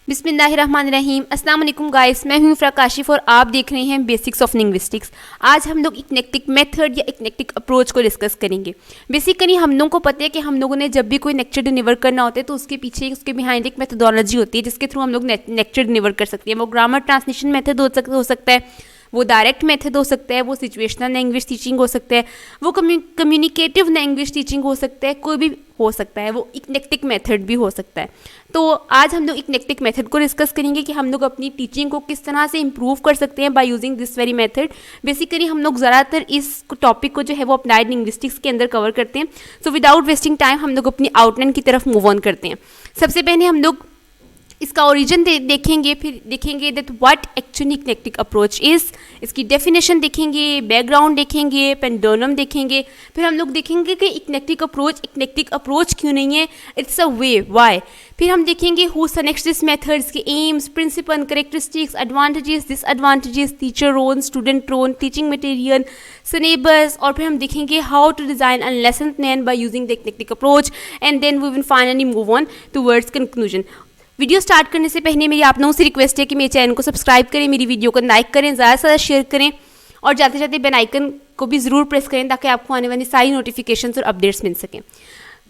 बिस्मिल्लाहिर्रहमानिर्रहीम। अस्सलाम वालेकुम गाइस, मैं हूँ इफ्रा काशिफ और आप देख रहे हैं बेसिक्स ऑफ लिंग्विस्टिक्स। आज हम लोग इक्नेक्टिक मेथड या इक्नेक्टिक अप्रोच को डिस्कस करेंगे। बेसिकली हम लोगों को पता है कि हम लोगों ने जब भी कोई लेक्चर डिलीवर करना होता है तो उसके पीछे उसके बिहाइंड एक मेथडोलॉजी होती है जिसके थ्रू हम लोग लेक्चर डिलीवर कर सकते हैं। वो ग्रामर ट्रांसलेशन मेथड हो सकता है, वो डायरेक्ट मेथड हो सकता है, वो सिचुएशनल लैंग्वेज टीचिंग हो सकता है, वो कम्युनिकेटिव लैंग्वेज टीचिंग हो सकता है, कोई भी हो सकता है, वो इक्नेक्टिक मेथड भी हो सकता है। तो आज हम लोग इक्नेक्टिक मेथड को डिस्कस करेंगे कि हम लोग अपनी टीचिंग को किस तरह से इम्प्रूव कर सकते हैं by using this very method. Basically हम लोग ज़्यादातर इस टॉपिक को जो है वो अप्लाइड लिंग्विस्टिक्स के अंदर कवर करते हैं। सो विदाउट वेस्टिंग टाइम हम लोग अपनी आउटलाइन की तरफ मूव ऑन करते हैं। सबसे पहले हम लोग इसका ओरिजिन देखेंगे, फिर देखेंगे that what actually eclectic approach is, इसकी डेफिनेशन देखेंगे, बैकग्राउंड देखेंगे, पेंडुलम देखेंगे, फिर हम लोग देखेंगे कि इक्नेक्टिक अप्रोच क्यों नहीं है, इट्स अ वे व्हाई। फिर हम देखेंगे हु सेलेक्ट्स दिस मेथड्स के aims, principle, characteristics, advantages, disadvantages, teacher role, student role, teaching material, syllabus, और फिर हम देखेंगे how to design a lesson plan by using the eclectic approach, and then we will finally move on towards conclusion. Video start करने से पहले मेरी आप लोगों से रिक्वेस्ट है कि मेरे चैनल को सब्सक्राइब करें, मेरी वीडियो को लाइक करें, ज़्यादा से ज़्यादा शेयर करें और जाते जाते बेल आइकन को भी ज़रूर प्रेस करें ताकि आपको आने वाली सारी नोटिफिकेशंस और अपडेट्स मिल सकें।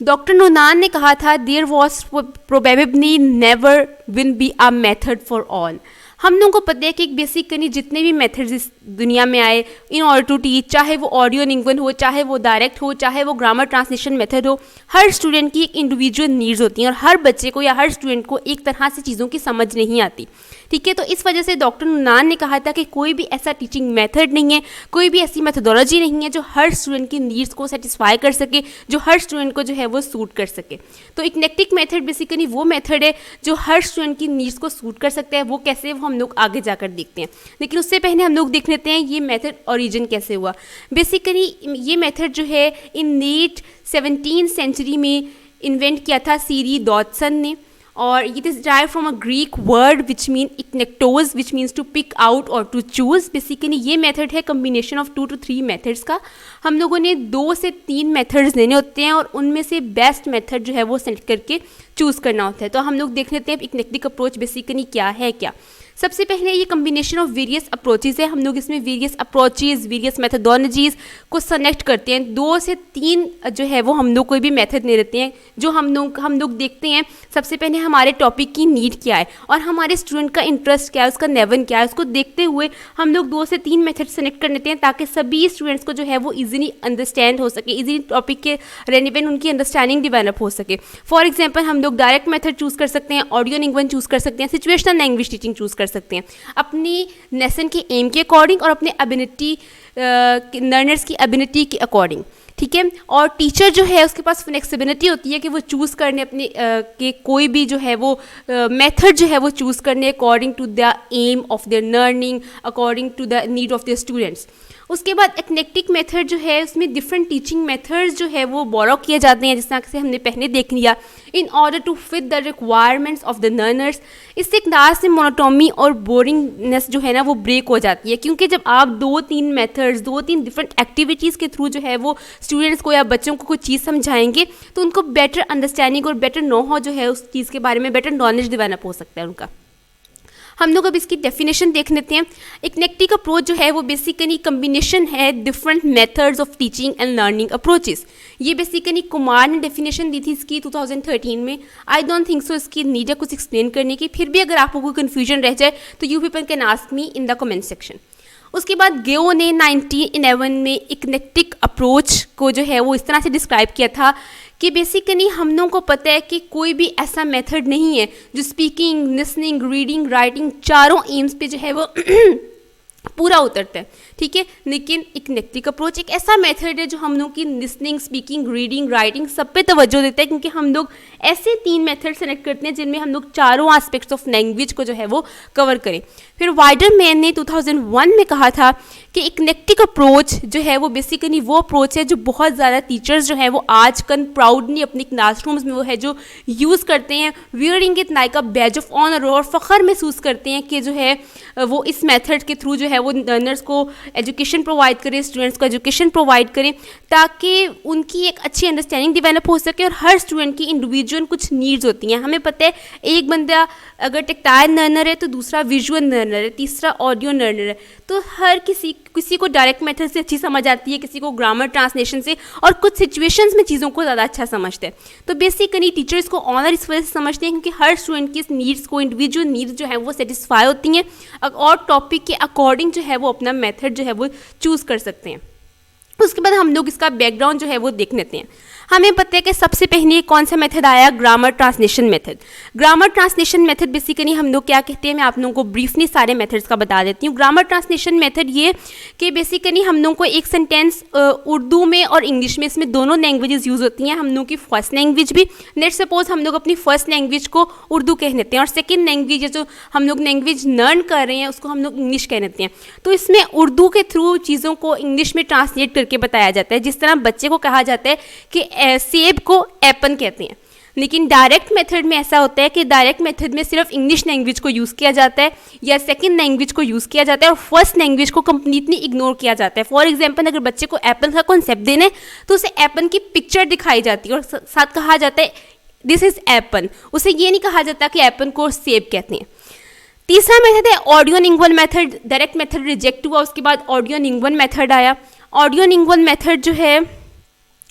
डॉक्टर नोनान ने कहा था there was probably never will be a method for all. हम लोगों को पता है कि बेसिकली जितने भी मेथड्स इस दुनिया में आए इन ऑर्डर टू टीच, चाहे वो ऑडियो लिंग्वन हो, चाहे वो डायरेक्ट हो, चाहे वो ग्रामर ट्रांसलेशन मेथड हो, हर स्टूडेंट की एक इंडिविजुअल नीड्स होती हैं और हर बच्चे को या हर स्टूडेंट को एक तरह से चीज़ों की समझ नहीं आती। ठीक है, तो इस वजह से डॉक्टर नूनान ने कहा था कि कोई भी ऐसा टीचिंग मेथड नहीं है, कोई भी ऐसी मेथडोलॉजी नहीं है जो हर स्टूडेंट की नीड्स को सेटिस्फाई कर सके, जो हर स्टूडेंट को जो है वो सूट कर सके। तो इक्नेक्टिक मेथड बेसिकली वो मेथड है जो हर स्टूडेंट की नीड्स को सूट कर सकता है। वो कैसे, वो हम लोग आगे जाकर देखते हैं, लेकिन उससे पहले हम लोग देख लेते हैं ये मेथड ओरिजिन कैसे हुआ। बेसिकली ये मेथड जो है इन लेट 17th सेंचुरी में इन्वेंट किया था सीरी डॉटसन ने, और it is derived from a Greek word which mean eclectos which means to pick out और टू चूज़। बेसिकली ये मेथड है कम्बिनेशन ऑफ 2 to 3 मेथड्स का। हम लोगों ने 2 से 3 मेथड्स लेने होते हैं और उनमें से बेस्ट मेथड जो है वो सेलेक्ट करके चूज़ करना होता है। तो हम लोग देख लेते हैं इक्नेक्टिक अप्रोच बेसिकली क्या है। सबसे पहले ये कम्बिनेशन ऑफ वेरियस अप्रोचेज़ है। हम लोग इसमें वेरियस अप्रोचेज़, वेरियस मेथडोलॉजीज़ को सेलेक्ट करते हैं। 2 से 3 जो है वो हम लोग कोई भी मेथड ले लेते हैं जो हम लोग देखते हैं सबसे पहले हमारे टॉपिक की नीड क्या है और हमारे स्टूडेंट का इंटरेस्ट क्या है, उसका लेवल क्या है, उसको देखते हुए हम लोग 2 से 3 मेथड सेलेक्ट कर लेते हैं ताकि सभी स्टूडेंट्स को जो है वो ईजिली अंडरस्टैंड हो सके, ईजिली टॉपिक के रेलिवेंट उनकी अंडरस्टैंडिंग डेवलप हो सके। फॉर एग्जाम्पल हम लोग डायरेक्ट मेथड चूज़ कर सकते हैं, ऑडियो लिंग्वन चूज़ कर सकते हैं, सिचुएशनल लैंग्वेज टीचिंग चूज़ कर सकते हैं अपनी लेसन के एम के अकॉर्डिंग और अपने एबिलिटी लर्नर्स की एबिलिटी के अकॉर्डिंग। ठीक है, और टीचर जो है उसके पास फ्लेक्सिबिलिटी होती है कि वो चूज़ करने अपने के कोई भी जो है वो मेथड जो है वो चूज़ करने according to the aim of their learning, according to the need of their students. उसके बाद इक्नेक्टिक मेथड जो है उसमें डिफरेंट टीचिंग मेथड्स जो है वो बोरो किए जाते हैं, जिस तरह से हमने पहले देख लिया, in order to fit the requirements of the learners. इससे क्लास से मोनोटोमी और बोरिंगनेस जो है ना वो ब्रेक हो जाती है, क्योंकि जब आप 2-3 मेथड्स, 2-3 डिफरेंट एक्टिविटीज़ के थ्रू जो है वो स्टूडेंट्स को या बच्चों को कोई चीज़ समझाएंगे तो उनको बेटर अंडरस्टैंडिंग और बेटर नो हाउ जो है उस चीज़ के बारे में बेटर नॉलेज डेवलप हो सकता है उनका। हम लोग अब इसकी डेफिनेशन देख लेते हैं। इक्नेक्टिक अप्रोच जो है वो बेसिकली कम्बिनेशन है different methods of teaching and learning approaches. ये बेसिकली कुमार ने डेफिनेशन दी थी इसकी 2013 में। आई डोंट थिंक सो इसकी नीड है कुछ एक्सप्लेन करने की, फिर भी अगर आपको कोई कन्फ्यूजन रह जाए तो you people can ask me in the comment section. उसके बाद गेओ ने 1911 में इक्नेक्टिक अप्रोच को जो है वो इस तरह से डिस्क्राइब किया था कि बेसिकली हम लोगों को पता है कि कोई भी ऐसा मेथड नहीं है जो स्पीकिंग, लिसनिंग, रीडिंग, राइटिंग चारों एम्स पे जो है वो पूरा उतरता है। ठीक है, लेकिन इक्नेक्टिक अप्रोच एक ऐसा मेथड है जो हम लोग की लिसनिंग, स्पीकिंग, रीडिंग, राइटिंग सब पे तवज्जो देता है, क्योंकि हम लोग ऐसे 3 मेथड सेलेक्ट करते हैं जिनमें हम लोग चारों एस्पेक्ट्स ऑफ लैंग्वेज को जो है वो कवर करें। फिर वाइडरमैन ने 2001 में कहा था कि इक्नेक्टिक अप्रोच जो है वो बेसिकली वो अप्रोच है जो बहुत ज़्यादा टीचर्स जो है वो आजकल प्राउडली अपनी क्लासरूम्स में वो है जो यूज़ करते हैं, wearing it like a badge of honour, और फ़ख्र महसूस करते हैं कि जो है वो इस मेथड के थ्रू जो है है वो लर्नर्स को एजुकेशन प्रोवाइड करें, स्टूडेंट्स को एजुकेशन प्रोवाइड करें, ताकि उनकी एक अच्छी अंडरस्टैंडिंग डेवलप हो सके। और हर स्टूडेंट की इंडिविजुअल कुछ नीड्स होती हैं। हमें पता है एक बंदा अगर टेक्टाइल लर्नर है तो दूसरा विजुअल लर्नर है, तीसरा ऑडियो लर्नर है। तो हर किसी को डायरेक्ट मेथड से अच्छी समझ आती है, किसी को ग्रामर ट्रांसलेशन से, और कुछ सिचुएशंस में चीज़ों को ज़्यादा अच्छा समझते हैं। तो बेसिकली टीचर्स को ऑनर इस वजह से समझते हैं क्योंकि हर स्टूडेंट की नीड्स को, इंडिविजुअल नीड्स जो है वो सेटिस्फाई होती हैं, और टॉपिक के अकॉर्डिंग जो है वो अपना मेथड जो है वो चूज़ कर सकते हैं। उसके बाद हम लोग इसका बैकग्राउंड जो है वो देख लेते हैं। हमें पता है कि सबसे पहले कौन सा मेथड आया, grammar translation method. Grammar translation method basically हम लोग क्या कहते हैं, मैं आप लोगों को ब्रीफली सारे मेथड्स का बता देती हूँ। ग्रामर ट्रांसलेशन मेथड ये कि बेसिकली हम लोगों को एक सेंटेंस उर्दू में और इंग्लिश में, इसमें दोनों लैंग्वेजेस यूज़ होती हैं। हम लोगों की फर्स्ट लैंग्वेज भी, लेट सपोज हम लोग अपनी फर्स्ट लैंग्वेज को उर्दू कह लेते हैं, और सेकेंड लैंग्वेज जो हम लोग लैंग्वेज लर्न कर रहे हैं उसको हम लोग इंग्लिश कह लेते हैं। तो इसमें उर्दू के थ्रू चीज़ों को इंग्लिश में ट्रांसलेट करके बताया जाता है। जिस तरह बच्चे को कहा जाता है कि सेब को एप्पल कहते हैं, लेकिन डायरेक्ट मेथड में ऐसा होता है कि डायरेक्ट मेथड में सिर्फ इंग्लिश लैंग्वेज को यूज़ किया जाता है या सेकंड लैंग्वेज को यूज़ किया जाता है, और फर्स्ट लैंग्वेज को कंप्लीटली इग्नोर किया जाता है। फॉर एग्जांपल, अगर बच्चे को एप्पल का कॉन्सेप्ट देना है तो उसे एप्पल की पिक्चर दिखाई जाती है और साथ कहा जाता है दिस इज़ एप्पल। उसे ये नहीं कहा जाता कि एप्पल को सेब कहते हैं। तीसरा मेथड है audio lingual method. Direct method reject हुआ, उसके बाद ऑडियो लिंगुअल मेथड आया। ऑडियो लिंगुअल मेथड जो है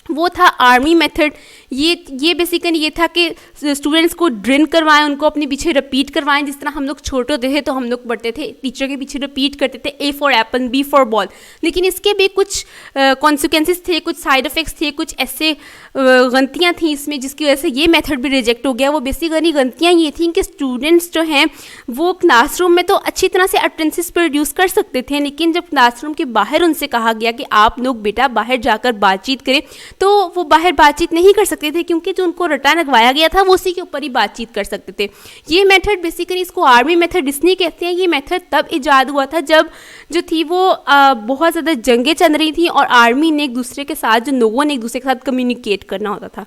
वो था आर्मी मेथड। ये बेसिकली ये था कि स्टूडेंट्स को ड्रिल करवाएं, उनको अपने पीछे रिपीट करवाएं। जिस तरह हम लोग छोटे होते थे तो हम लोग पढ़ते थे, टीचर के पीछे रिपीट करते थे A for apple, B for ball. लेकिन इसके भी कुछ कॉन्सिक्वेंसेस थे, कुछ साइड इफ़ेक्ट्स थे, कुछ ऐसे गलतियाँ थी इसमें जिसकी वजह से ये मेथड भी रिजेक्ट हो गया। वो बेसिकली गलतियाँ ये थी कि स्टूडेंट्स जो हैं वो क्लासरूम में तो अच्छी तरह से अटेंडेंस प्रोड्यूस कर सकते थे, लेकिन जब क्लासरूम के बाहर उनसे कहा गया कि आप लोग बेटा बाहर जाकर बातचीत करें, तो वो बाहर बातचीत नहीं कर सकते थे, क्योंकि जो उनको रटा लगवाया गया था वो उसी के ऊपर ही बातचीत कर सकते थे। ये मेथड बेसिकली, इसको आर्मी मेथड इसलिए कहते हैं। ये मेथड तब इजाद हुआ था जब जो थी वो बहुत ज़्यादा जंगें चल रही थी और आर्मी ने एक दूसरे के साथ, जो लोगों ने एक दूसरे के साथ कम्युनिकेट करना होता था।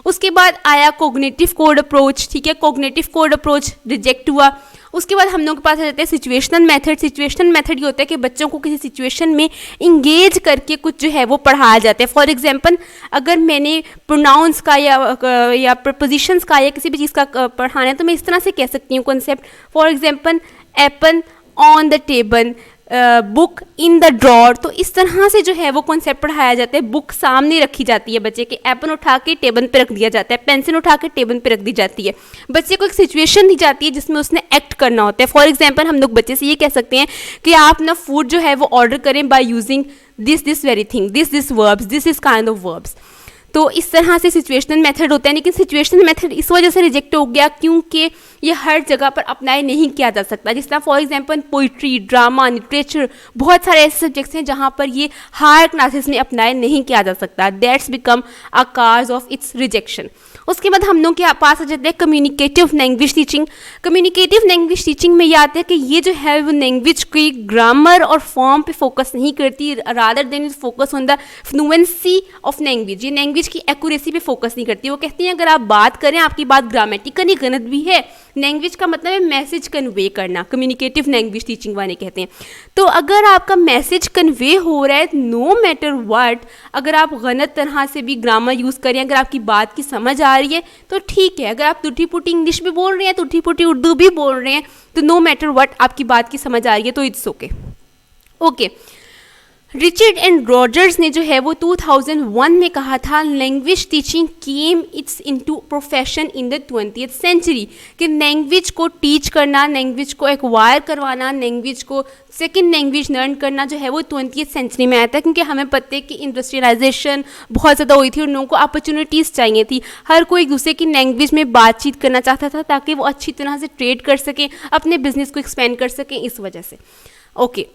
उसके बाद आया कोग्निटिव कोड अप्रोच। ठीक है, कोग्निटिव कोड अप्रोच रिजेक्ट हुआ। उसके बाद हम लोग के पास आ जाते हैं सिचुएशनल मेथड। सिचुएशनल मेथड ये होता है कि बच्चों को किसी सिचुएशन में इंगेज करके कुछ जो है वो पढ़ाया जाता है। फॉर एग्जांपल, अगर मैंने प्रोनाउंस का या प्रपोजिशंस का या किसी भी चीज़ का पढ़ाना है तो मैं इस तरह से कह सकती हूँ concept. For example, Apple on the table, book in the drawer. तो इस तरह से जो है वो कॉन्सेप्ट पढ़ाया जाता है। बुक सामने रखी जाती है बच्चे के, एप्पल उठा के टेबल पे रख दिया जाता है, पेंसिल उठा के टेबल पे रख दी जाती है। बच्चे को एक सिचुएशन दी जाती है जिसमें उसने एक्ट करना होता है। फॉर एग्जांपल, हम लोग बच्चे से ये कह सकते हैं कि आप ना फूड जो है वो ऑर्डर करें by using this very thing, this verbs, this is kind of verbs. तो इस तरह से सिचुएशनल मेथड होता है। लेकिन सिचुएशनल मेथड इस वजह से रिजेक्ट हो गया क्योंकि ये हर जगह पर अप्लाई नहीं किया जा सकता। जिस तरह for example poetry, drama, literature, बहुत सारे ऐसे सब्जेक्ट्स हैं जहाँ पर ये हायर क्लासेस में अप्लाई नहीं किया जा सकता। That's become a cause of its rejection. उसके बाद हम लोग के पास आ जाते हैं communicative language teaching. Communicative language teaching में ये आता है कि ये जो है वो लैंग्वेज की ग्रामर और फॉर्म पे फोकस नहीं करती, rather than focus on the fluency of language. ये लैंग्वेज की एक्यूरेसी पे फोकस नहीं करती। वो कहती हैं अगर आप बात करें, आपकी बात ग्रामेटिकली गलत भी है, लैंग्वेज का मतलब है मैसेज कन्वे करना। कम्युनिकेटिव लैंग्वेज टीचिंग वाले कहते हैं। तो अगर आपका मैसेज कन्वे हो रहा है नो मैटर व्हाट, अगर आप गलत तरह से भी ग्रामर यूज़ करें, अगर आपकी बात की समझ आ रही है तो ठीक है। अगर आप टूटी फूटी इंग्लिश भी बोल रहे हैं, टूटी फूटी उर्दू भी बोल रहे हैं, तो नो मैटर व्हाट आपकी बात की समझ आ रही है तो it's okay. Okay, Richard and Rodgers ने जो है वो 2001 में कहा था language teaching came its into profession in the 20th century, कि लैंग्वेज को टीच करना, लैंग्वेज को एक्वायर करवाना, लैंग्वेज को सेकंड लैंग्वेज लर्न करना जो है वो 20th सेंचुरी में आया था। क्योंकि हमें पता है कि इंडस्ट्रियलाइजेशन बहुत ज़्यादा हुई थी और लोगों को अपॉर्चुनिटीज़ चाहिए थी। हर कोई एक दूसरे की लैंग्वेज में बातचीत करना चाहता था ताकि वो अच्छी तरह से ट्रेड कर सकें, अपने बिजनेस को एक्सपेंड कर सकें, इस वजह से। Okay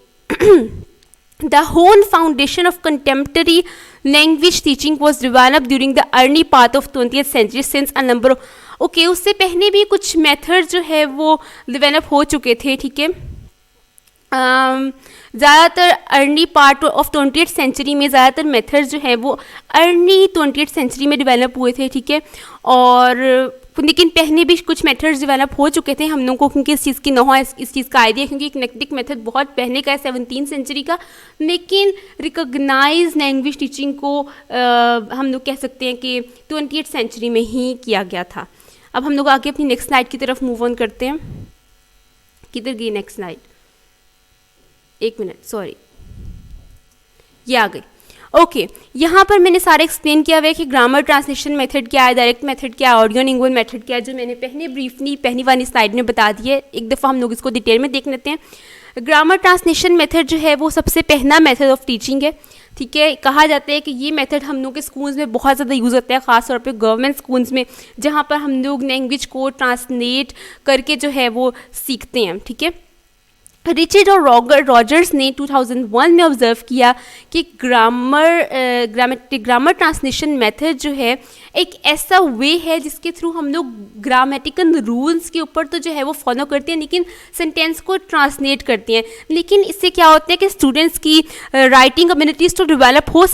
The whole foundation of contemporary language teaching was developed during the early part of 20th century since a number of उससे पहले भी कुछ मेथड जो है वो डेवलप हो चुके थे। ठीक है, ज़्यादातर early part of 20th century में ज़्यादातर मेथड्स जो है वो अर्ली 20th सेंचुरी में डेवलप हुए थे। ठीक है, और लेकिन पहले भी कुछ मेथड्स डेवलप हो चुके थे हम लोगों को, क्योंकि इस चीज़ की इस चीज़ का आइडिया, क्योंकि किनेक्टिक मेथड बहुत पहले का है 17th सेंचुरी का, लेकिन रिकॉग्नाइज लैंग्वेज टीचिंग को हम लोग कह सकते हैं कि 20th सेंचुरी में ही किया गया था। अब हम लोग आगे अपनी नेक्स्ट स्लाइड की तरफ मूव ऑन करते हैं। किधर गई नेक्स्ट स्लाइड? एक मिनट, सॉरी, ये आ गई। ओके, यहाँ पर मैंने सारा एक्सप्लेन किया हुआ है कि ग्रामर ट्रांसलेशन मेथड क्या है, डायरेक्ट मेथड क्या है, ऑडियो लिंगुअल मेथड क्या है, जो मैंने पहले ब्रीफली पहली वाली स्लाइड में बता दी है। एक दफ़ा हम लोग इसको डिटेल में देख लेते हैं। ग्रामर ट्रांसलेशन मेथड जो है वो सबसे पहला मेथड ऑफ टीचिंग है, ठीक है। कहा जाता है कि ये मेथड हम लोग के स्कूल्स में बहुत ज़्यादा यूज़ होता है, ख़ासतौर पे गवर्नमेंट स्कूल्स में, जहाँ पर हम लोग लैंग्वेज को ट्रांसलेट करके जो है वो सीखते हैं, ठीक है। रिचर्ड और रॉजर्स ने 2001 में ऑब्जर्व किया कि ग्रामर ट्रांसलेशन मेथड जो है एक ऐसा वे है जिसके थ्रू हम लोग ग्रामेटिकल रूल्स के ऊपर तो जो है वो फॉलो करते हैं, लेकिन सेंटेंस को ट्रांसलेट करते हैं। लेकिन इससे क्या होता है कि स्टूडेंट्स की राइटिंग एबिलिटीज़ तो डेवलप हो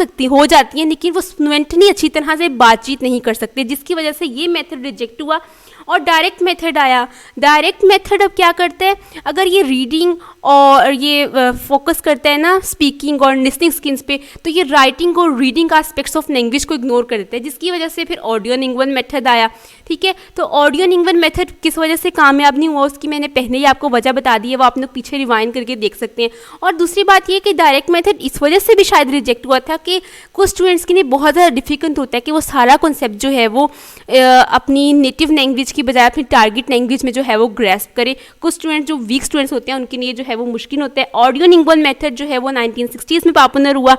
जाती हैं, लेकिन वो फ्लुएंटली अच्छी तरह से बातचीत नहीं कर सकते, जिसकी वजह से ये मेथड रिजेक्ट हुआ और डायरेक्ट मेथड आया। डायरेक्ट मेथड अब क्या करता है, अगर ये रीडिंग और ये फोकस करता है ना स्पीकिंग और लिसनिंग स्किल्स पे, तो ये राइटिंग और रीडिंग एस्पेक्ट्स ऑफ लैंग्वेज को इग्नोर कर देता है, जिसकी वजह से फिर ऑडियो लिंगुअल मेथड आया, ठीक है। तो ऑडियो लिंगुअल मेथड किस वजह से कामयाब नहीं हुआ उसकी मैंने पहले ही आपको वजह बता दी है, वो आप लोग पीछे रिवाइंड करके देख सकते हैं। और दूसरी बात ये कि डायरेक्ट मेथड इस वजह से भी शायद रिजेक्ट हुआ था कि कुछ स्टूडेंट्स के लिए बहुत ज़्यादा डिफिकल्ट होता है कि वो सारा कॉन्सेप्ट जो है वो अपनी नेटिव लैंग्वेज की बजाय अपनी टारगेट लैंग्वेज में जो है वो ग्रैस्प करे। कुछ स्टूडेंट्स जो वीक स्टूडेंट्स होते हैं उनके लिए जो है वो मुश्किल होता है। ऑडियो लिंगुअल मेथड जो है वो 1960s में पॉपुलर हुआ।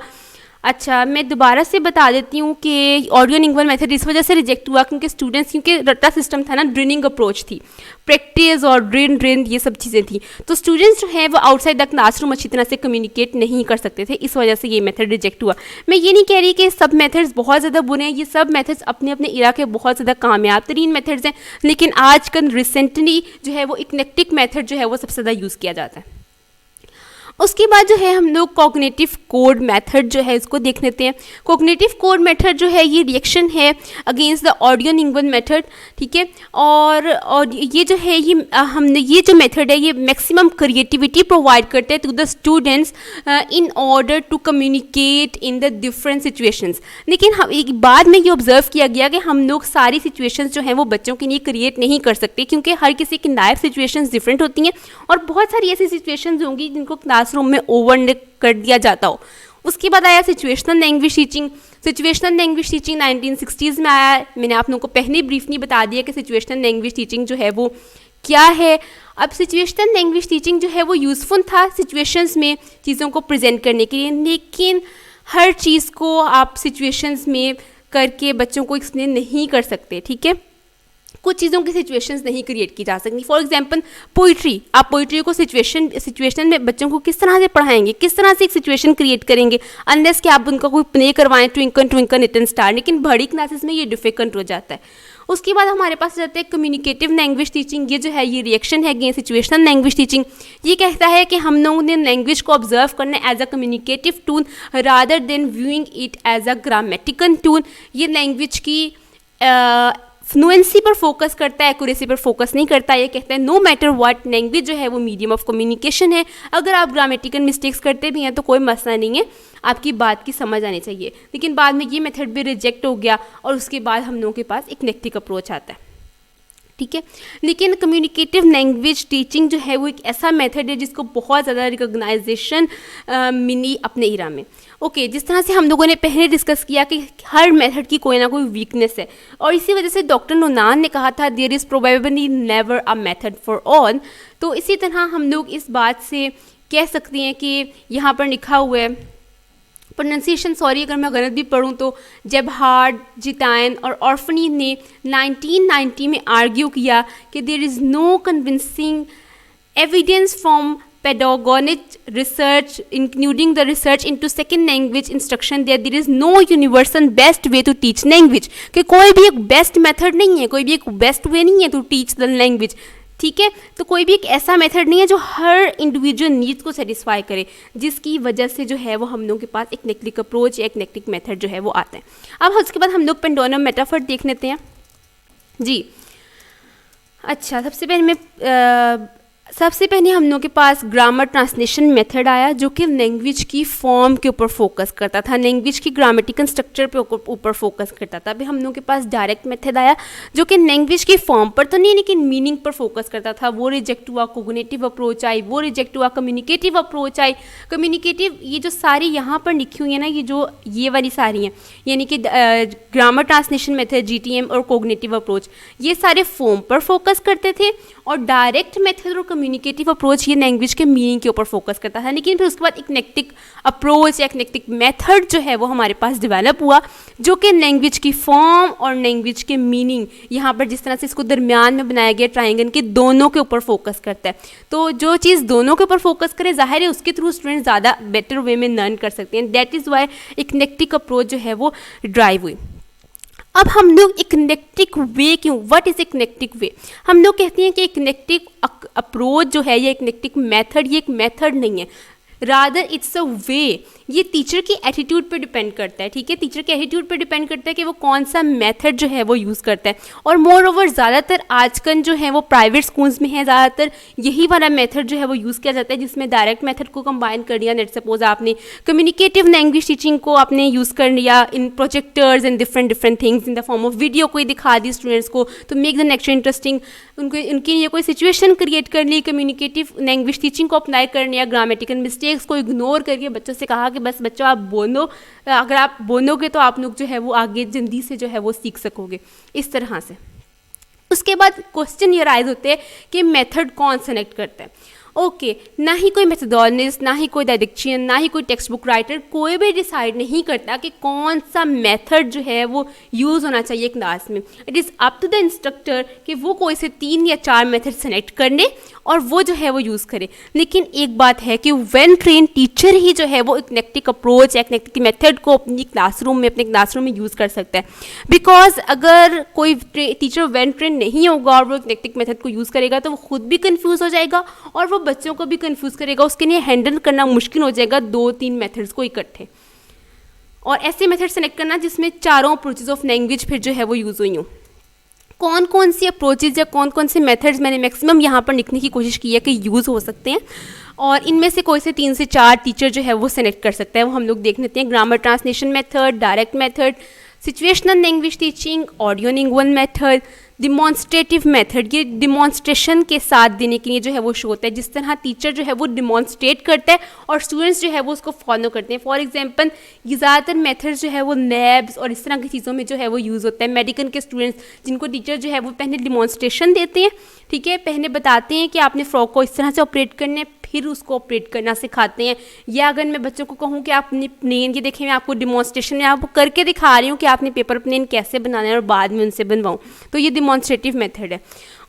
अच्छा, मैं दोबारा से बता देती हूँ कि ऑडियो लिंगुअल मेथड इस वजह से रिजेक्ट हुआ क्योंकि रट्टा सिस्टम था ना, ड्रिलिंग अप्रोच थी, प्रैक्टिस और ड्रिल ये सब चीज़ें थी, तो स्टूडेंट्स जो है वो आउटसाइड द क्लासरूम अच्छी तरह से कम्युनिकेट नहीं कर सकते थे, इस वजह से ये मेथड रिजेक्ट हुआ। मैं ये नहीं कह रही कि सब मेथड्स बहुत ज़्यादा बुरे हैं, ये सब मेथड्स अपने अपने इरा के बहुत ज़्यादा कामयाब तरीन मेथड्स हैं, लेकिन आजकल रिसेंटली जो है वो इक्नेक्टिक मेथड जो है वो सबसे ज़्यादा यूज़ किया जाता है। उसके बाद जो है हम लोग कॉग्निटिव कोड मेथड जो है इसको देख लेते हैं। कॉग्निटिव कोड मेथड जो है ये रिएक्शन है against the audio lingual method, ठीक है। और ये जो है ये जो मेथड है ये मैक्सिमम क्रिएटिविटी प्रोवाइड करते हैं to the students in order to communicate in the different situations. लेकिन हम एक बाद में ये ऑब्जर्व किया गया कि हम लोग सारी सिचुएशंस जो हैं वो बच्चों के लिए क्रिएट नहीं कर सकते, क्योंकि हर किसी की लाइफ सिचुएशंस डिफरेंट होती हैं और बहुत सारी ऐसी सिचुएशंस होंगी जिनको क्लासरूम में ओवर कर दिया जाता हो। उसके बाद आया situational language teaching. Situational language teaching 1960s में आया। मैंने आप लोगों को पहले ब्रीफली बता दिया कि सिचुएशनल लैंग्वेज टीचिंग जो है वो क्या है। अब सिचुएशनल लैंग्वेज टीचिंग जो है वो यूज़फुल था सिचुएशंस में चीज़ों को प्रेजेंट करने के लिए, लेकिन हर चीज़ को आप सिचुएशंस में करके बच्चों को एक्सप्लेन नहीं कर सकते, ठीक है। कुछ चीज़ों की सिचुएशंस नहीं क्रिएट की जा सकती। फॉर एग्जांपल पोइट्री, आप पोइट्री को सिचुएशन में बच्चों को किस तरह से पढ़ाएंगे, किस तरह से एक सिचुएशन क्रिएट करेंगे, अनलेस कि आप उनका कोई प्ले करवाएं ट्विंकल ट्विंकल लिटिल स्टार, लेकिन बड़ी क्लासेस में ये डिफिकल्ट हो जाता है। उसके बाद हमारे पास जाते हैं कम्युनिकेटिव लैंग्वेज टीचिंग। ये जो है ये रिएक्शन है अगेंस्ट सिचुएशनल लैंग्वेज टीचिंग। ये कहता है कि हम लोगों ने लैंग्वेज को ऑब्जर्व करना as a communicative tool rather than viewing it as a grammatical tool. ये लैंग्वेज की फ्लुएंसी पर फोकस करता है, एक्यूरेसी पर फोकस नहीं करता। ये कहता है नो मैटर व्हाट, लैंग्वेज जो है वो मीडियम ऑफ कम्युनिकेशन है। अगर आप ग्रामेटिकल मिस्टेक्स करते भी हैं तो कोई मसला नहीं है, आपकी बात की समझ आनी चाहिए। लेकिन बाद में ये मेथड भी रिजेक्ट हो गया और उसके बाद हम लोगों के पास एक इक्नेक्टिक अप्रोच आता है, ठीक है। लेकिन कम्युनिकेटिव लैंग्वेज टीचिंग जो है वो एक ऐसा मेथड है जिसको बहुत ज़्यादा रिकॉग्नाइजेशन मिली अपने इरा में। ओके, जिस तरह से हम लोगों ने पहले डिस्कस किया कि हर मेथड की कोई ना कोई वीकनेस है, और इसी वजह से डॉक्टर नोनान ने कहा था there is probably never a method for all. तो इसी तरह हम लोग इस बात से कह सकते हैं कि यहाँ पर लिखा हुआ है, प्रोनाउंसिएशन सॉरी अगर मैं गलत भी पढ़ूँ तो, जेबहार्ड, जिताइन और ऑर्फनी ने 1990 में आर्ग्यू किया कि there is no convincing evidence from pedagogic research including the research into second language instruction that there is no universal best way to teach language, कि कोई भी एक बेस्ट मेथड नहीं है, कोई भी एक बेस्ट वे नहीं है टू टीच द लैंग्वेज, ठीक है। तो कोई भी एक ऐसा मेथड नहीं है जो हर इंडिविजुअल नीड्स को सेटिस्फाई करे, जिसकी वजह से जो है वो हम लोगों के पास एक इक्नेक्टिक अप्रोच या इक्नेक्टिक मेथड जो है वो आता है। अब उसके बाद हम लोग पेंडोलम मेटाफर देख लेते हैं जी। अच्छा, सबसे पहले हम लोग के पास ग्रामर ट्रांसलेशन मेथड आया, जो कि लैंग्वेज की फॉर्म के ऊपर फोकस करता था, लैंग्वेज की ग्रामेटिकल स्ट्रक्चर पे ऊपर फोकस करता था। अभी हम लोग के पास डायरेक्ट मेथड आया, जो कि लैंग्वेज की फॉर्म पर तो नहीं लेकिन मीनिंग पर फोकस करता था। वो रिजेक्ट हुआ, कोग्निटिव अप्रोच आई, वो रिजेक्ट हुआ, कम्युनिकेटिव अप्रोच आई। कम्युनिकेटिव, ये जो सारी यहाँ पर लिखी हुई है ना, ये वाली सारी हैं, यानी कि ग्रामर ट्रांसलेशन मेथड, GTM और कोग्निटिव अप्रोच, ये सारे फॉर्म पर फोकस करते थे। और डायरेक्ट मेथड और कम्युनिकेटिव अप्रोच ये लैंग्वेज के मीनिंग के ऊपर फोकस करता है। लेकिन फिर उसके बाद इक्नेक्टिक अप्रोच या इक्नेक्टिक मेथड जो है वो हमारे पास डेवलप हुआ, जो कि लैंग्वेज की फॉर्म और लैंग्वेज के मीनिंग, यहाँ पर जिस तरह से इसको दरमियान में बनाया गया ट्रायंगल के, दोनों के ऊपर फोकस करता है। तो जो चीज़ दोनों के ऊपर फोकस करे, जाहिर है उसके थ्रू स्टूडेंट ज़्यादा बेटर वे में लर्न कर सकते हैं। दैट इज़ वाई इक्नेक्टिक अप्रोच जो है वो ड्राइव हुई। अब हम लोग इक्नेक्टिक वे क्यों, व्हाट इज इक्नेक्टिक वे? हम लोग कहते हैं कि इक्नेक्टिक अप्रोच जो है या इक्नेक्टिक मेथड, ये एक मेथड नहीं है, रादर इट्स अ वे। ये टीचर की एटीट्यूड पे डिपेंड करता है, ठीक है, टीचर के एटीट्यूड पे डिपेंड करता है कि वो कौन सा मेथड जो है वो यूज़ करता है। और मोर ओवर ज़्यादातर आजकल जो है वो प्राइवेट स्कूल्स में है, ज़्यादातर यही वाला मेथड जो है वो यूज़ किया जाता है, जिसमें डायरेक्ट मेथड को कंबाइन कर दिया। लेट्स सपोज आपने कम्युनिकेटिव लैंग्वेज टीचिंग को आपने यूज़ कर लिया in projectors and different things in the form of video, कोई दिखा दी स्टूडेंट्स को तो मेक द लेक्चर इंटरेस्टिंग, उनके लिए कोई सिचुएशन क्रिएट कर ली, कम्युनिकेटिव लैंग्वेज टीचिंग को अप्लाई कर लिया, ग्रामेटिकल मिस्टेक्स को इग्नोर करके बच्चों से कहा कि बस बच्चों आप बोलो, अगर आप बोलोगे तो आप लोग जो है वो आगे जल्दी से जो है वो सीख सकोगे, इस तरह से। उसके बाद क्वेश्चन ये राइज होते हैं कि मेथड कौन सेलेक्ट करता है। ओके, ना ही कोई मेथडोलॉजिस्ट, ना ही कोई डायडिक्शियन, ना ही कोई टेक्स्ट बुक राइटर, कोई भी डिसाइड नहीं करता कि कौन सा मेथड जो है वो यूज़ होना चाहिए क्लास में। It is up to the instructor कि वो कोई से 3 या 4 मेथड सेलेक्ट कर ले और वो जो है वो यूज़ करे। लेकिन एक बात है कि वेल ट्रेन टीचर ही जो है वो इक्नेक्टिक अप्रोच या इक्नेक्टिक मेथड को अपने क्लासरूम में यूज़ कर सकता है। बिकॉज अगर कोई टीचर वेल ट्रेन नहीं होगा और वो इक्नेक्टिक मेथड को यूज़ करेगा तो वो खुद भी कंफ्यूज हो जाएगा और वो बच्चों को भी कंफ्यूज करेगा, उसके लिए हैंडल करना मुश्किल हो जाएगा 2-3 मेथड्स को इकट्ठे। और ऐसे मेथड सेलेक्ट करना जिसमें चारों अप्रोचेज ऑफ लैंग्वेज फिर जो है वो यूज़ हुई हूँ। कौन कौन सी अप्रोचेज या कौन कौन से मेथड्स मैंने मैक्सिमम यहाँ पर लिखने की कोशिश की है कि यूज़ हो सकते हैं, और इनमें से कोई से 3 से 4 टीचर जो है वो सेलेक्ट कर सकता है। वो हम लोग देख लेते हैं। Grammar translation method, direct method, situational language teaching, audio lingual method, demonstrative method. ये डिमॉन्स्ट्रेशन के साथ देने के लिए जो है वो शो होता है, जिस तरह टीचर जो है वो डिमॉन्स्ट्रेट करता है और स्टूडेंट्स जो है वो उसको फॉलो करते हैं। फॉर एग्जांपल ये ज़्यादातर मेथड्स जो है वो लैब्स और इस तरह की चीज़ों में जो है वो यूज़ होता है। मेडिकल के स्टूडेंट्स जिनको टीचर जो है वो पहले डिमॉन्स्ट्रेशन देते हैं, ठीक है, पहले बताते हैं कि आपने फ्रॉक को इस तरह से ऑपरेट करना है, फिर उसको ऑपरेट करना सिखाते हैं। या अगर मैं बच्चों को कहूँ कि आपने प्लेन, ये देखें मैं आपको डिमॉन्स्ट्रेशन में आपको करके दिखा रही हूँ कि आपने पेपर प्लेन कैसे बनाना है और बाद में उनसे बनवाऊँ, तो ये डिमॉन्स्ट्रेटिव मेथड है।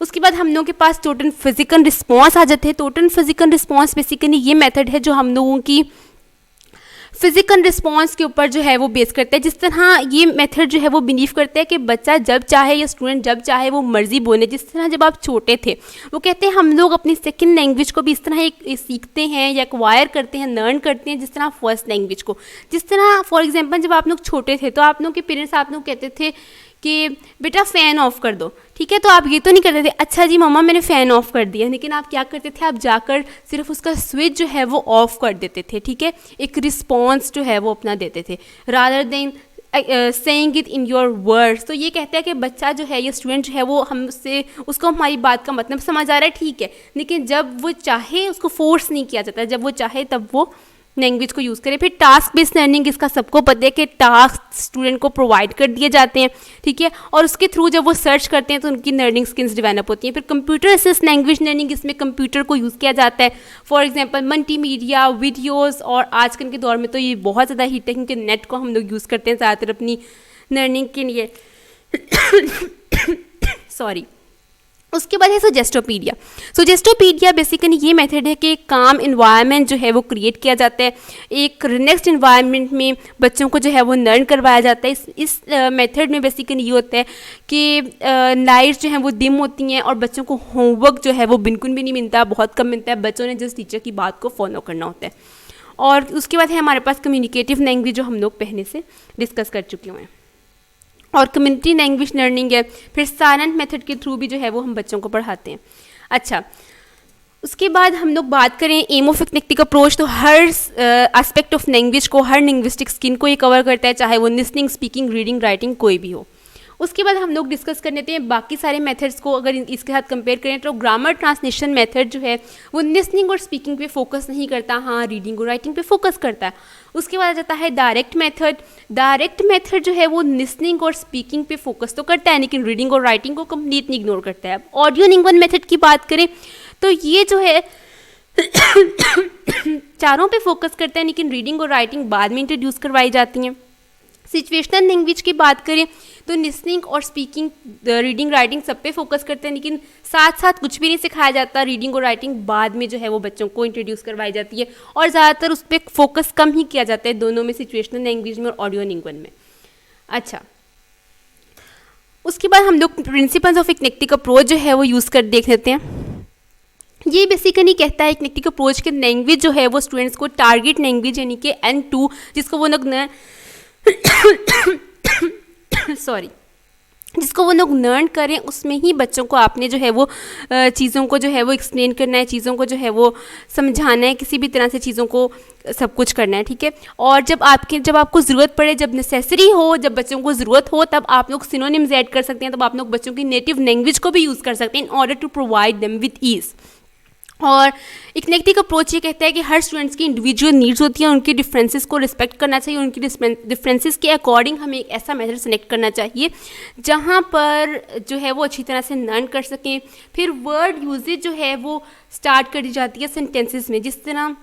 उसके बाद हम लोगों के पास टोटल फिजिकल रिस्पॉन्स आ जाते हैं। टोटल फिजिकल रिस्पॉन्स बेसिकली ये मेथड है जो हम लोगों की फिजिकल रिस्पॉन्स के ऊपर जो है वो बेस करता है। जिस तरह ये मेथड जो है वो बिलीव करता है कि बच्चा जब चाहे या स्टूडेंट जब चाहे वो मर्जी बोले। जिस तरह जब आप छोटे थे, वो कहते हैं हम लोग अपनी सेकंड लैंग्वेज को भी इस तरह एक सीखते हैं या एक्वायर करते हैं, लर्न करते हैं, जिस तरह फर्स्ट लैंग्वेज को। जिस तरह फॉर एग्जांपल जब आप लोग छोटे थे तो आप लोग के पेरेंट्स आप लोग कहते थे कि बेटा फ़ैन ऑफ़ कर दो, ठीक है, तो आप ये तो नहीं करते थे अच्छा जी मम्मा मैंने फ़ैन ऑफ़ कर दिया, लेकिन आप क्या करते थे, आप जाकर सिर्फ उसका स्विच जो है वो ऑफ़ कर देते थे, ठीक है, एक रिस्पॉन्स जो है वो अपना देते थे rather than saying it in your words. तो ये कहता है कि बच्चा जो है या स्टूडेंट जो है वो हमसे, उसको हमारी बात का मतलब समझ आ रहा है, ठीक है, लेकिन जब वो चाहे उसको फोर्स नहीं किया जाता, जब वो चाहे तब वो लैंग्वेज को यूज़ करें। फिर टास्क बेस्ड लर्निंग, इसका सबको पता है कि टास्क स्टूडेंट को प्रोवाइड कर दिए जाते हैं, ठीक है, और उसके थ्रू जब वो सर्च करते हैं तो उनकी लर्निंग स्किल्स डेवलप होती हैं। फिर कंप्यूटर असिस्ट लैंग्वेज लर्निंग, इसमें कंप्यूटर को यूज़ किया जाता है। फॉर एग्जांपल मल्टीमीडिया, वीडियोस, और आजकल के दौर में तो ये बहुत ज़्यादा हिट है क्योंकि नेट को हम लोग यूज़ करते हैं ज़्यादातर अपनी लर्निंग के लिए सॉरी। उसके बाद है सजेस्टोपीडिया। सजेस्टोपीडिया बेसिकली ये मेथड है कि काम इन्वायरमेंट जो है वो क्रिएट किया जाता है, एक नेक्स्ट इन्वायरमेंट में बच्चों को जो है वो लर्न करवाया जाता है। इस मेथड में बेसिकली ये होता है कि लाइट्स जो हैं वो डिम होती हैं और बच्चों को होमवर्क जो है वो बिल्कुल भी नहीं मिलता, बहुत कम मिलता है, बच्चों ने जिस टीचर की बात को फॉलो करना होता है। और उसके बाद है हमारे पास कम्युनिकेटिव लैंग्वेज जो हम लोग पहले से डिस्कस कर चुके हैं। और कम्युनिटी लैंग्वेज लर्निंग है, फिर साइलेंट मेथड के थ्रू भी जो है वो हम बच्चों को पढ़ाते हैं। अच्छा, उसके बाद हम लोग बात करें एम ऑफ इक्नेक्टिक अप्रोच, तो हर एस्पेक्ट ऑफ लैंग्वेज को, हर लिंग्विस्टिक स्किन को ये कवर करता है, चाहे वो लिसनिंग, स्पीकिंग, रीडिंग, राइटिंग कोई भी हो। उसके बाद हम लोग डिस्कस कर लेते हैं बाकी सारे मेथड्स को। अगर इसके साथ कंपेयर करें तो ग्रामर ट्रांसलेशन मेथड जो है वो लिसनिंग और स्पीकिंग पे फोकस नहीं करता, हाँ रीडिंग और राइटिंग पे फोकस करता है। उसके बाद आ जाता है डायरेक्ट मेथड। डायरेक्ट मेथड जो है वो लिसनिंग और स्पीकिंग पे फोकस तो करता है, लेकिन रीडिंग और राइटिंग को कम्प्लीटली इग्नोर करता है। ऑडियो लिंगुअल मेथड की बात करें तो ये जो है चारों पे फोकस करता है, लेकिन रीडिंग और राइटिंग बाद में इंट्रोड्यूस करवाई जाती हैं। सिचुएशनल लैंग्वेज की बात करें तो लिसनिंग और स्पीकिंग, रीडिंग, राइटिंग सब पे फोकस करते हैं, लेकिन साथ साथ कुछ भी नहीं सिखाया जाता। रीडिंग और राइटिंग बाद में जो है वो बच्चों को इंट्रोड्यूस करवाई जाती है, और ज़्यादातर उस पर फोकस कम ही किया जाता है दोनों में, सिचुएशनल लैंग्वेज में और ऑडियो लिंगुअल में। अच्छा, उसके बाद हम लोग प्रिंसिपल्स ऑफ इक्नेक्टिक अप्रोच जो है वो यूज़ कर देख लेते हैं। ये बेसिकली कहता है इक्नेक्टिक अप्रोच के लैंग्वेज जो है वो स्टूडेंट्स को टारगेट लैंग्वेज यानी कि N2 जिसको वो लोग जिसको वो लोग लर्न करें, उसमें ही बच्चों को आपने जो है वो चीज़ों को जो है वो एक्सप्लेन करना है, चीज़ों को जो है वो समझाना है, किसी भी तरह से चीज़ों को सब कुछ करना है, ठीक है। और जब आपको ज़रूरत पड़े, जब नेसेसरी हो, जब बच्चों को ज़रूरत हो, तब आप लोग सिनोनिम्स ऐड कर सकते हैं, तब आप लोग बच्चों की नेटिव लैंग्वेज को भी यूज़ कर सकते हैं in order to provide them with ease. और इक्नेक्टिक अप्रोच ये कहता है कि हर स्टूडेंट्स की इंडिविजुअल नीड्स होती हैं, उनकी डिफरेंसेस को रिस्पेक्ट करना चाहिए, उनकी डिफरेंसेस के अकॉर्डिंग हमें एक ऐसा मेथड सेलेक्ट करना चाहिए जहाँ पर जो है वो अच्छी तरह से लर्न कर सकें। फिर वर्ड यूजेज जो है वो स्टार्ट कर दी जाती है सेंटेंसेस में, जिस तरह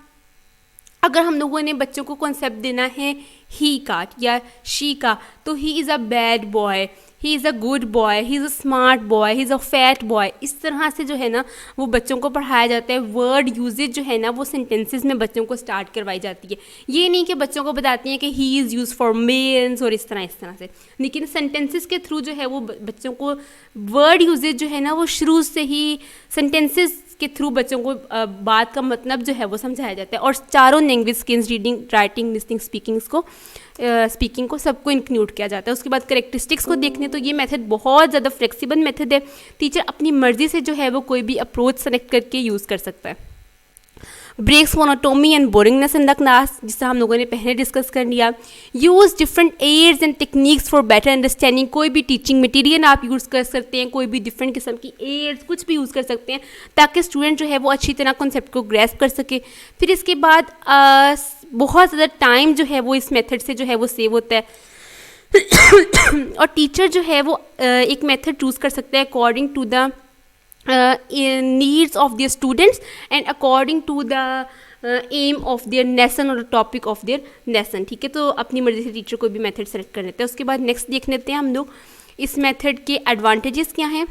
अगर हम लोगों ने बच्चों को कॉन्सेप्ट देना है ही का या शी का, तो he is a bad boy, he is a good boy, he is a smart boy, he is a fat boy, इस तरह से जो है ना वो बच्चों को पढ़ाया जाता है। वर्ड यूजेज जो है ना वो सेंटेंसेस में बच्चों को स्टार्ट करवाई जाती है। ये नहीं कि बच्चों को बताती हैं कि he is use for mails और इस तरह से, लेकिन सेंटेंसेस के थ्रू जो है वो बच्चों को वर्ड यूजेज जो है ना वो शुरू से ही सेंटेंसेस के थ्रू बच्चों को बात का मतलब जो है वो समझाया जाता है। और चारों language skills, reading, writing, listening, speaking को सबको इंक्लूड किया जाता है। उसके बाद करेक्टरिस्टिक्स को देखने तो ये मेथड बहुत ज़्यादा फ्लेक्सिबल मेथड है। टीचर अपनी मर्जी से जो है वो कोई भी अप्रोच सेलेक्ट करके यूज़ कर सकता है। Breaks monotony and boringness in the class, जिससे हम लोगों ने पहले डिस्कस कर लिया। Use different aids and techniques for better understanding, कोई भी टीचिंग मटेरियल आप यूज़ कर सकते हैं, कोई भी डिफरेंट किस्म की एड्स कुछ भी यूज़ कर सकते हैं ताकि स्टूडेंट जो है वो अच्छी तरह कॉन्सेप्ट को ग्रैस्प कर सके। फिर इसके बाद बहुत ज़्यादा टाइम जो है वो इस मेथड से जो है वो सेव होता है और टीचर जो है वो एक मेथड चूज़ कर सकता है according to the needs of their students and according to the aim of their lesson or the topic of their lesson, ठीक है। तो अपनी मर्जी से टीचर कोई भी मेथड सेलेक्ट कर लेते हैं। उसके बाद नेक्स्ट देख लेते हैं हम लोग इस मेथड के एडवांटेजेस क्या हैं।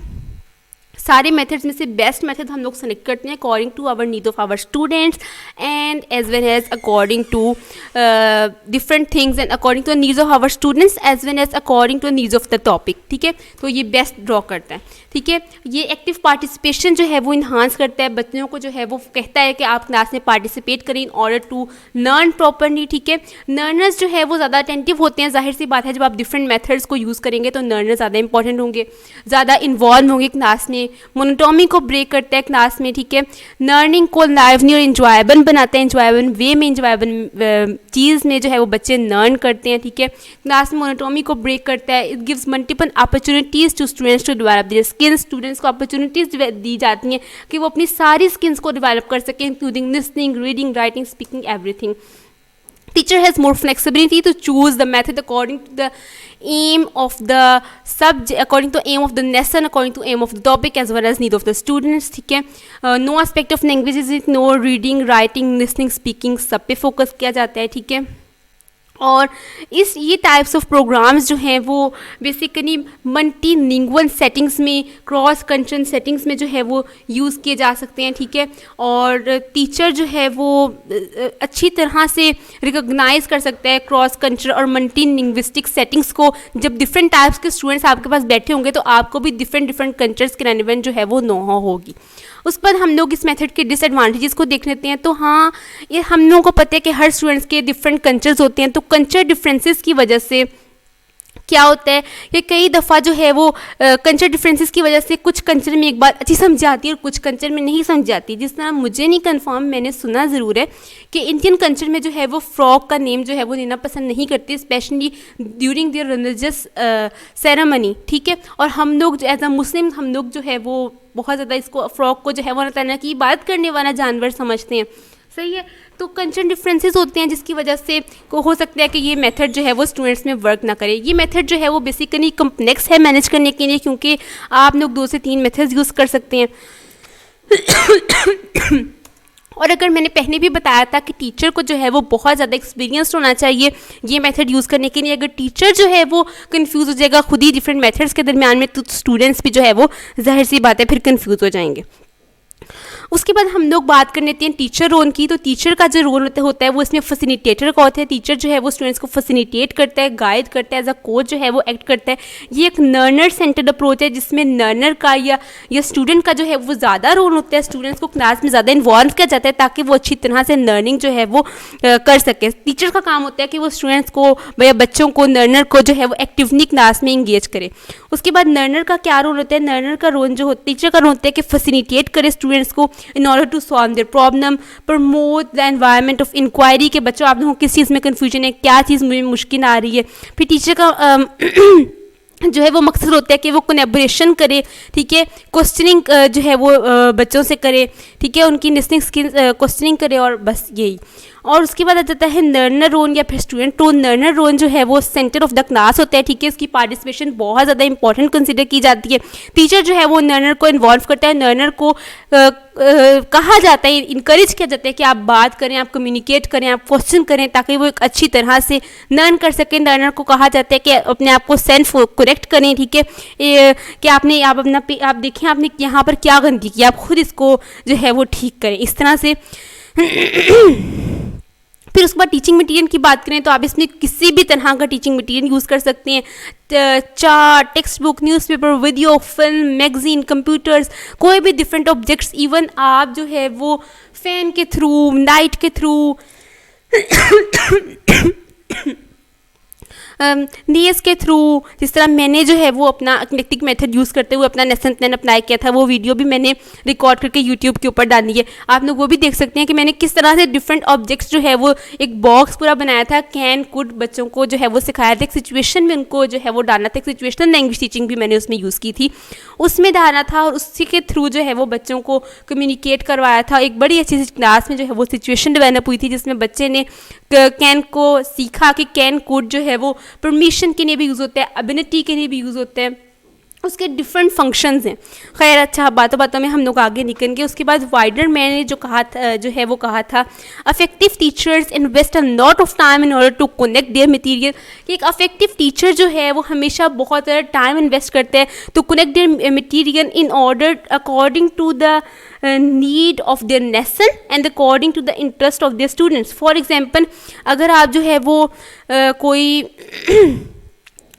सारे मेथड्स में से बेस्ट मेथड हम लोग सेलेक्ट करते हैं according to our need of our students and as well as according to different things and according to the needs of our students as well as according to the needs of the topic, ठीक है। तो ये best draw करता है, ठीक है। ये active participation जो है वो इन्हांस करता है, बच्चों को जो है वो कहता है कि आप क्लास में पार्टिसिपेट करें in order to learn properly, ठीक है। लर्नर्स जो है वो ज़्यादा अटेंटिव होते हैं, जाहिर सी बात है जब आप डिफरेंट मेथड्स को यूज़ करेंगे तो लर्नर ज़्यादा इंपॉर्टेंट होंगे, ज़्यादा इन्वॉल्व होंगे क्लास में। मोनोटोमी को ब्रेक करता है क्लास में, ठीक है। लर्निंग को लाइवली और इंजॉयबल बनाता है, इंजॉयबल वे में, इंजॉयबल चीज़ में जो है वो बच्चे लर्न करते हैं, ठीक है। क्लास में मोनोटोमी को ब्रेक करता है। It gives multiple opportunities to students to develop their skills, students को अपॉर्चुनिटीज़ दी जाती हैं कि वो अपनी सारी स्किल्स को डेवलप कर सकें, including listening, reading, writing, speaking, everything. Teacher has more flexibility to choose the method according to the aim of the subject, according to aim of the lesson, according to aim of the topic as well as need of the students, ठीक है। No aspect of language is ignored, reading, writing, listening, speaking सब पे focus किया जाता है, ठीक है। और ये टाइप्स ऑफ प्रोग्राम्स जो हैं वो बेसिकली मल्टीलिंगुअल सेटिंग्स में, क्रॉस कल्चरल सेटिंग्स में जो है वो यूज़ किए जा सकते हैं, ठीक है। और टीचर जो है वो अच्छी तरह से रिकॉग्नाइज कर सकता है क्रॉस कल्चरल और मल्टीलिंग्विस्टिक सेटिंग्स को। जब डिफरेंट टाइप्स के स्टूडेंट्स आपके पास बैठे होंगे तो आपको भी डिफरेंट कल्चर्स के रेलेवेंट जो है वो नो होगी। उस पर हम लोग इस मेथड के डिसएडवांटेजेस को देख लेते हैं। तो हाँ, ये हम लोगों को पता है कि हर स्टूडेंट्स के डिफरेंट कल्चर्स होते हैं, तो कल्चर डिफरेंसेस की वजह से क्या होता है कि कई दफ़ा जो है वो कल्चर डिफरेंसेस की वजह से कुछ कल्चर में एक बात अच्छी समझ आती है और कुछ कल्चर में नहीं समझ आती। जिस तरह मुझे नहीं कंफर्म, मैंने सुना ज़रूर है कि इंडियन कल्चर में जो है वो फ्रॉग का नेम जो है वो लेना पसंद नहीं करते, specially during their religious ceremony, ठीक है। और हम लोग एज अ मुस्लिम हम लोग जो है वो बहुत ज़्यादा इसको फ्रॉग को जो है वो अल्लाह ताला की इबादत करने वाला जानवर समझते हैं, सही है। तो कल्चर डिफरेंसेस होते हैं जिसकी वजह से को हो सकता है कि ये मेथड जो है वो स्टूडेंट्स में वर्क ना करे। ये मेथड जो है वो बेसिकली कम्प्लेक्स है मैनेज करने के लिए, क्योंकि आप लोग 2 से 3 मेथड्स यूज़ कर सकते हैं। और अगर मैंने पहले भी बताया था कि टीचर को जो है वो बहुत ज़्यादा एक्सपीरियंस होना चाहिए ये मेथड यूज़ करने के लिए। अगर टीचर जो है वो कंफ्यूज हो जाएगा खुद ही डिफरेंट मेथड्स के दरमियान में, तो स्टूडेंट्स भी जो है वो ज़ाहिर सी बात है फिर कंफ्यूज हो जाएंगे। उसके बाद हम लोग बात कर लेते हैं टीचर रोल की। तो टीचर का जो रोल होता है वो इसमें फैसिलिटेटर का होता है। टीचर जो है वो स्टूडेंट्स को फैसिलिटेट करता है, गाइड करता है, एज अ कोच जो है वो एक्ट करता है। ये एक लर्नर सेंटर्ड अप्रोच है जिसमें लर्नर का या स्टूडेंट का जो है वो ज़्यादा रोल होता है। स्टूडेंट्स को क्लास में ज़्यादा इन्वॉल्व किया जाता है ताकि वो अच्छी तरह से लर्निंग जो है वो कर सके। टीचर का काम होता है कि वो स्टूडेंट्स को या बच्चों को, लर्नर को जो है वो एक्टिवली क्लास में इंगेज करे। उसके बाद लर्नर का क्या रोल होता है? लर्नर का रोल जो टीचर का रोल होता है कि फैसिलिटेट करे स्टूडेंट्स को in order to solve their problem, promote the environment of inquiry के बच्चों आप लोगों को किस चीज़ में कन्फ्यूजन है, क्या चीज़ में मुश्किल आ रही है। फिर टीचर का जो है वो मकसद होता है कि वो कोलैबोरेशन करे, ठीक है, क्वेश्चनिंग जो है वो बच्चों से करे, ठीक है, उनकी लिसनिंग स्किल्स क्वेश्चनिंग करे, और बस यही। और उसके बाद आ जाता है लर्नर रोल या फिर स्टूडेंट रोल। लर्नर रोल जो है वो सेंटर ऑफ द क्लास होता है, ठीक है, इसकी पार्टिसिपेशन बहुत ज़्यादा इंपॉर्टेंट कंसिडर की जाती है। टीचर जो है वो लर्नर को इन्वॉल्व करता है, लर्नर को कहा जाता है, इनकरेज किया जाता है कि आप बात करें, आप कम्युनिकेट करें, आप क्वेश्चन करें ताकि वो एक अच्छी तरह से लर्न कर सकें। लर्नर को कहा जाता है कि अपने आप को सेल्फ करेक्ट करें, ठीक है, कि आप देखें आपने यहाँ पर क्या गलती की, आप खुद इसको जो है वो ठीक करें, इस तरह से। फिर उसके बाद टीचिंग मटेरियल की बात करें तो आप इसमें किसी भी तरह का टीचिंग मटेरियल यूज़ कर सकते हैं। Chart, text book, newspaper, video, film, magazine, computers, कोई भी डिफरेंट ऑब्जेक्ट्स, इवन आप जो है वो फैन के थ्रू, लाइट के थ्रू, डीएस के थ्रू, जिस तरह मैंने जो है वो अपना किनेटिक मेथड यूज़ करते हुए अपना लेसन प्लान अप्लाई किया था, वो वीडियो भी मैंने रिकॉर्ड करके यूट्यूब के ऊपर डाली है। आप लोग वो भी देख सकते हैं कि मैंने किस तरह से डिफरेंट ऑब्जेक्ट्स जो है वो एक बॉक्स पूरा बनाया था। कैन कुड बच्चों को जो है वो सिखाया था, एक सिचुएशन में उनको जो है वो डालना था। एक सिचुएशनल लैंग्वेज टीचिंग भी मैंने उसमें यूज़ की थी, उसमें डालना था, और उसी के थ्रू जो है वो बच्चों को कम्युनिकेट करवाया था। एक बड़ी अच्छी सी क्लास में जो है वो सिचुएशन डेवलप हुई थी जिसमें बच्चे ने कैन को सीखा कि कैन कोड जो है वो परमिशन के लिए भी यूज़ होता है, एबिलिटी के लिए भी यूज़ होता है, उसके डिफरेंट फंक्शंस हैं। खैर अच्छा, बातों बातों में हम लोग आगे निकलेंगे। उसके बाद वाइडर मैंने जो कहा था affective teachers invest a lot of time in order to connect their material. एक अफेक्टिव टीचर जो है वो हमेशा बहुत ज़्यादा टाइम इन्वेस्ट करते हैं to connect their material in order according to the need of their lesson and according to the interest of their students. For example, अगर आप जो है वो कोई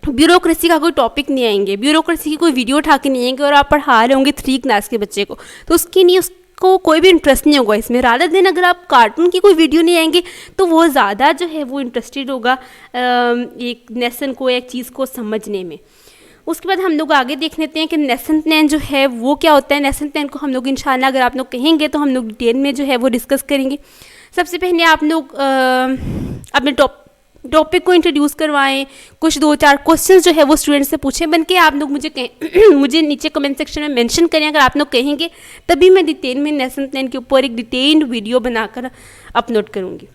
ब्यूरोक्रेसी का कोई टॉपिक नहीं आएंगे, ब्यूरोक्रेसी की कोई वीडियो उठा के नहीं आएंगे और आप पढ़ा रहे होंगे 3 क्लास के बच्चे को, तो उसकी नहीं उसको कोई भी इंटरेस्ट नहीं होगा इसमें। रादर दिन अगर आप कार्टून की कोई वीडियो नहीं आएंगे तो वो ज़्यादा जो है वो इंटरेस्टेड होगा एक लेसन को, एक चीज़ को समझने में। उसके बाद हम लोग आगे देख लेते हैं कि लेसन प्लान जो है वो क्या होता है। लेसन प्लान को हम लोग इंशाल्लाह अगर आप लोग कहेंगे तो हम लोग डिटेल में जो है वो डिस्कस करेंगे। सबसे पहले आप लोग अपने टॉपिक को इंट्रोड्यूस करवाएं, कुछ 2-4 क्वेश्चंस जो है वो स्टूडेंट्स से पूछें बन के, आप लोग मुझे कहें मुझे नीचे कमेंट सेक्शन में मेंशन करें। अगर आप लोग कहेंगे तभी मैं डिटेल में लेसन प्लान के ऊपर एक डिटेल्ड वीडियो बनाकर अपलोड करूँगी।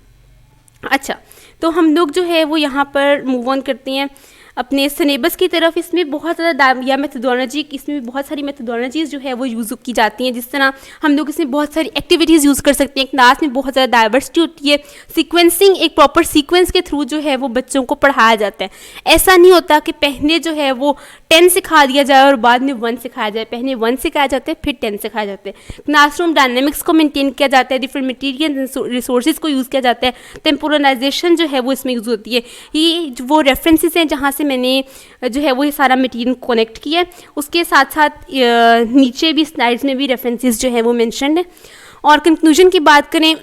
अच्छा, तो हम लोग जो है वो यहाँ पर मूव ऑन करते हैं अपने सिलेबस की तरफ। इसमें बहुत ज़्यादा या मेथोडोलॉजी, इसमें बहुत सारी मेथोडोलॉजीज़ जो है वो यूज़ की जाती हैं। जिस तरह हम लोग इसमें बहुत सारी एक्टिविटीज़ यूज़ कर सकते हैं। क्लास में बहुत ज़्यादा डाइवर्सिटी होती है। सीक्वेंसिंग, एक प्रॉपर सीक्वेंस के थ्रू जो है वो बच्चों को पढ़ाया जाता है। ऐसा नहीं होता कि पहले जो है वो 10 सिखा दिया जाए और बाद में 1 सिखाया जाए। पहले 1 सिखाया जाता है फिर 10 सिखाया जाता है। क्लासरूम डायनेमिक्स को मेंटेन किया जाता है, डिफरेंट मटेरियल रिसोर्सेज को यूज़ किया जाता है। टेम्पोरलाइजेशन जो है वो इसमें यूज़ होती है। ये वो रेफरेंसेस हैं जहाँ से मैंने जो है वो ये सारा मटेरियल कनेक्ट किया है। उसके साथ साथ नीचे भी स्लाइड्स में भी रेफरेंसेस जो है वो मेंशन्ड है। और कंक्लूजन की बात करें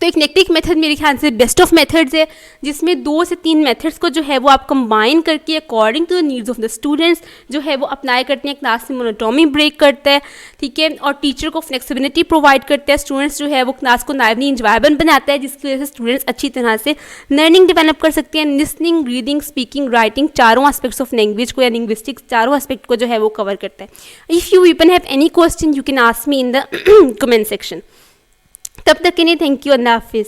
तो इक्नेक्टिक मेथड मेरे ख्याल से बेस्ट ऑफ मेथड्स है, जिसमें 2 से 3 मेथड्स को जो है वो आप कंबाइन करके according to the needs of the students जो है वो अप्लाई करते हैं। क्लास में मोनोटोनी ब्रेक करता है, ठीक है, और टीचर को फ्लेक्सिबिलिटी प्रोवाइड करता है। स्टूडेंट्स जो है वो क्लास को नाइवली इंजॉयबल बनाता है, जिसकी वजह से स्टूडेंट्स अच्छी तरह से लर्निंग डेवलप कर सकते हैं। लिसनिंग, रीडिंग, स्पीकिंग, राइटिंग, चारों एस्पेक्ट्स ऑफ लैंग्वेज को या लिंग्विस्टिक्स चारों एस्पेक्ट को जो है वो कवर करता है। If you even have any question you can ask me in the comment section. तब तक के लिए थैंक यू, अल्लाह हाफिज़।